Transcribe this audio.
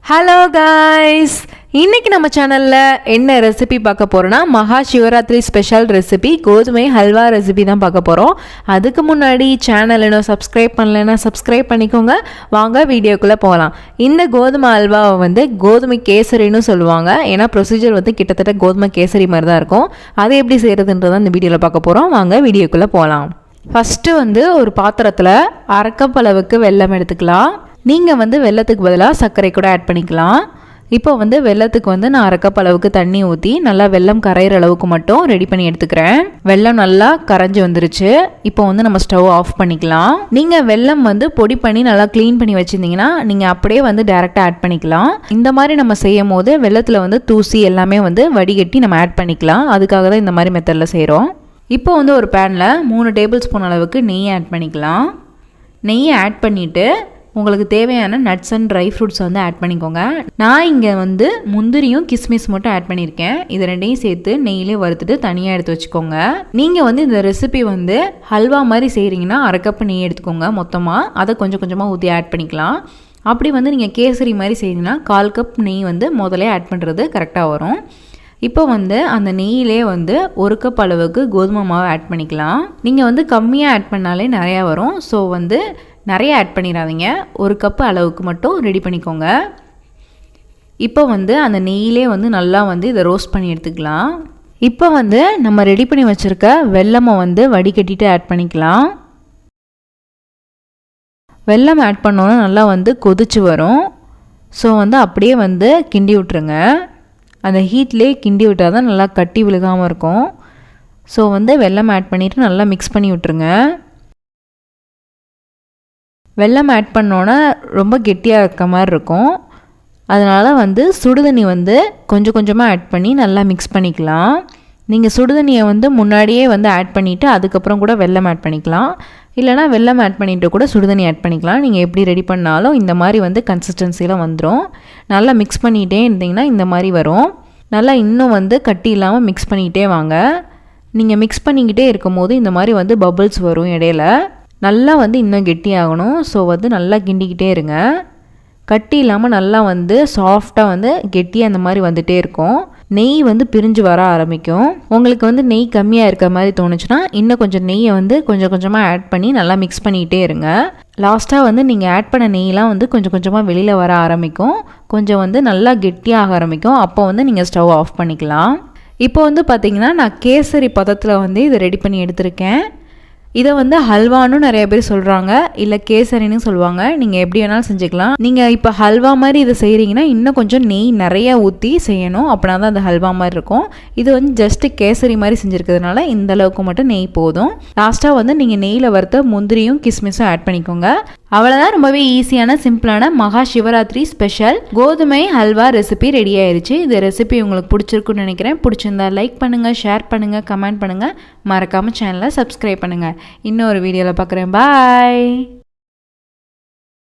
Hello guys, இன்றைக்கி நம்ம சேனலில் என்ன ரெசிபி பார்க்க போகிறோன்னா மகா சிவராத்திரி ஸ்பெஷல் ரெசிபி கோதுமை ஹல்வா ரெசிபி தான் பார்க்க போகிறோம். அதுக்கு முன்னாடி சேனல் இன்னும் சப்ஸ்கிரைப் பண்ணலைன்னா சப்ஸ்கிரைப் பண்ணிக்கோங்க. வாங்க வீடியோக்குள்ளே போகலாம். இந்த கோதுமை ஹல்வாவை வந்து கோதுமை கேசரின்னு சொல்லுவாங்க. ஏன்னா ப்ரொசீஜர் வந்து கிட்டத்தட்ட கோதுமை கேசரி மாதிரி தான் இருக்கும். அதை எப்படி செய்கிறதுன்றதான் இந்த வீடியோவில் பார்க்க போகிறோம். வாங்க வீடியோக்குள்ளே போகலாம். ஃபஸ்ட்டு வந்து ஒரு பாத்திரத்தில் அரை கப் அளவுக்கு வெல்லம் எடுத்துக்கலாம். நீங்கள் வந்து வெல்லத்துக்கு பதிலாக சர்க்கரை கூட ஆட் பண்ணிக்கலாம். இப்போ வந்து வெல்லத்துக்கு வந்து நான் அரை கப் அளவுக்கு தண்ணி ஊற்றி நல்லா வெல்லம் கரையிற அளவுக்கு மட்டும் ரெடி பண்ணி எடுத்துக்கிறேன். வெல்லம் நல்லா கரைஞ்சி வந்துருச்சு. இப்போ வந்து நம்ம ஸ்டவ் ஆஃப் பண்ணிக்கலாம். நீங்கள் வெல்லம் வந்து பொடி பண்ணி நல்லா க்ளீன் பண்ணி வச்சுருந்தீங்கன்னா நீங்கள் அப்படியே வந்து டைரெக்டாக ஆட் பண்ணிக்கலாம். இந்த மாதிரி நம்ம செய்யும் போது வெல்லத்தில் வந்து தூசி எல்லாமே வந்து வடிகட்டி நம்ம ஆட் பண்ணிக்கலாம். அதுக்காக தான் இந்த மாதிரி மெத்தடில் செய்கிறோம். இப்போ வந்து ஒரு பேனில் 3 டேபிள் ஸ்பூன் அளவுக்கு நெய் ஆட் பண்ணிக்கலாம். நெய்யை ஆட் பண்ணிவிட்டு உங்களுக்கு தேவையான நட்ஸ் அண்ட் ட்ரை ஃப்ரூட்ஸ் வந்து ஆட் பண்ணிக்கோங்க. நான் இங்கே வந்து முந்திரியும் கிஸ்மிஸ் மட்டும் ஆட் பண்ணியிருக்கேன். இது ரெண்டையும் சேர்த்து நெய்யிலே வறுத்துட்டு தனியாக எடுத்து வச்சுக்கோங்க. நீங்கள் வந்து இந்த ரெசிபி வந்து ஹல்வா மாதிரி செய்கிறீங்கன்னா அரை கப்பு நெய் எடுத்துக்கோங்க மொத்தமாக. அதை கொஞ்சம் கொஞ்சமாக ஊற்றி ஆட் பண்ணிக்கலாம். அப்படி வந்து நீங்கள் கேசரி மாதிரி செய்கிறீங்கன்னா 1/4 கப் நெய் வந்து முதலே ஆட் பண்ணுறது கரெக்டாக வரும். இப்போ வந்து அந்த நெய்யிலே வந்து 1 கப் அளவுக்கு கோதுமை மாவு ஆட் பண்ணிக்கலாம். நீங்கள் வந்து கம்மியாக ஆட் பண்ணாலே நிறையா வரும். ஸோ வந்து நிறைய ஆட் பண்ணிடாதீங்க. 1 கப்பு அளவுக்கு மட்டும் ரெடி பண்ணிக்கோங்க. இப்போ வந்து அந்த நெய்யிலே வந்து நல்லா வந்து இதை ரோஸ்ட் பண்ணி எடுத்துக்கலாம். இப்போ வந்து நம்ம ரெடி பண்ணி வச்சுருக்க வெல்லமை வந்து வடிகட்டிட்டு ஆட் பண்ணிக்கலாம். வெல்லம் ஆட் பண்ணோன்னா நல்லா வந்து கொதிச்சு வரும். ஸோ வந்து அப்படியே வந்து கிண்டி விட்டுருங்க. அந்த ஹீட்லேயே கிண்டி விட்டால் தான் நல்லா கட்டி விழுகாமல் இருக்கும். ஸோ வந்து வெல்லம் ஆட் பண்ணிவிட்டு நல்லா மிக்ஸ் பண்ணி விட்டுருங்க. வெல்லம் ஆட் பண்ணோன்னா ரொம்ப கெட்டியாக இருக்க மாதிரி இருக்கும். அதனால் வந்து சுடுதண்ணி வந்து கொஞ்சம் கொஞ்சமாக ஆட் பண்ணி நல்லா மிக்ஸ் பண்ணிக்கலாம். நீங்கள் சுடுதண்ணியை வந்து முன்னாடியே வந்து ஆட் பண்ணிவிட்டு அதுக்கப்புறம் கூட வெல்லம் ஆட் பண்ணிக்கலாம். இல்லைனா வெல்லம் ஆட் பண்ணிவிட்டு கூட சுடுதண்ணி ஆட் பண்ணிக்கலாம். நீங்கள் எப்படி ரெடி பண்ணாலும் இந்த மாதிரி வந்து கன்சிஸ்டன்சியில் வந்துடும். நல்லா மிக்ஸ் பண்ணிகிட்டே இருந்தீங்கன்னா இந்த மாதிரி வரும். நல்லா இன்னும் வந்து கட்டி இல்லாமல் மிக்ஸ் பண்ணிக்கிட்டே வாங்க. நீங்கள் மிக்ஸ் பண்ணிக்கிட்டே இருக்கும் போது இந்த மாதிரி வந்து பபிள்ஸ் வரும் இடையில. நல்லா வந்து இன்னும் கெட்டியாகணும். ஸோ வந்து நல்லா கிண்டிக்கிட்டே இருங்க. கட்டி இல்லாமல் நல்லா வந்து சாஃப்டாக வந்து கெட்டியாக அந்த மாதிரி வந்துகிட்டே இருக்கும். நெய் வந்து பிரிஞ்சு வர ஆரம்பிக்கும். உங்களுக்கு வந்து நெய் கம்மியாக இருக்க மாதிரி தோணுச்சுன்னா இன்னும் கொஞ்சம் நெய்யை வந்து கொஞ்சம் கொஞ்சமாக ஆட் பண்ணி நல்லா மிக்ஸ் பண்ணிக்கிட்டே இருங்க. லாஸ்ட்டாக வந்து நீங்கள் ஆட் பண்ண நெய்லாம் வந்து கொஞ்சம் கொஞ்சமாக வெளியில் வர ஆரம்பிக்கும். கொஞ்சம் வந்து நல்லா கெட்டியாக ஆரம்பிக்கும். அப்போ வந்து நீங்கள் ஸ்டவ் ஆஃப் பண்ணிக்கலாம். இப்போ வந்து பார்த்திங்கன்னா நான் கேசரி பதத்தில் வந்து இதை ரெடி பண்ணி எடுத்திருக்கேன். இதை வந்து ஹல்வான்னு நிறைய பேர் சொல்கிறாங்க, இல்லை கேசரின்னு சொல்லுவாங்க. நீங்கள் எப்படி வேணாலும் செஞ்சுக்கலாம். நீங்கள் இப்போ ஹல்வா மாதிரி இதை செய்கிறீங்கன்னா இன்னும் கொஞ்சம் நெய் நிறையா ஊற்றி செய்யணும். அப்படின்னா தான் அது ஹல்வா மாதிரி இருக்கும். இது வந்து ஜஸ்ட்டு கேசரி மாதிரி செஞ்சுருக்கிறதுனால இந்த அளவுக்கு மட்டும் நெய் போதும். லாஸ்ட்டாக வந்து நீங்கள் நெய்யில் வறுத்த முந்திரியும் கிஸ்மிஸும் ஆட் பண்ணிக்கோங்க. அவ்வளோதான். ரொம்பவே ஈஸியான சிம்பிளான மகா சிவராத்திரி ஸ்பெஷல் கோதுமை ஹல்வா ரெசிபி ரெடி ஆயிடுச்சு. இந்த ரெசிபி உங்களுக்கு பிடிச்சிருக்குன்னு நினைக்கிறேன். பிடிச்சிருந்தா லைக் பண்ணுங்கள், ஷேர் பண்ணுங்கள், கமெண்ட் பண்ணுங்கள். மறக்காமல் சேனலை சப்ஸ்கிரைப் பண்ணுங்கள். இன்னொரு வீடியோவில் பார்க்குறேன். பாய்.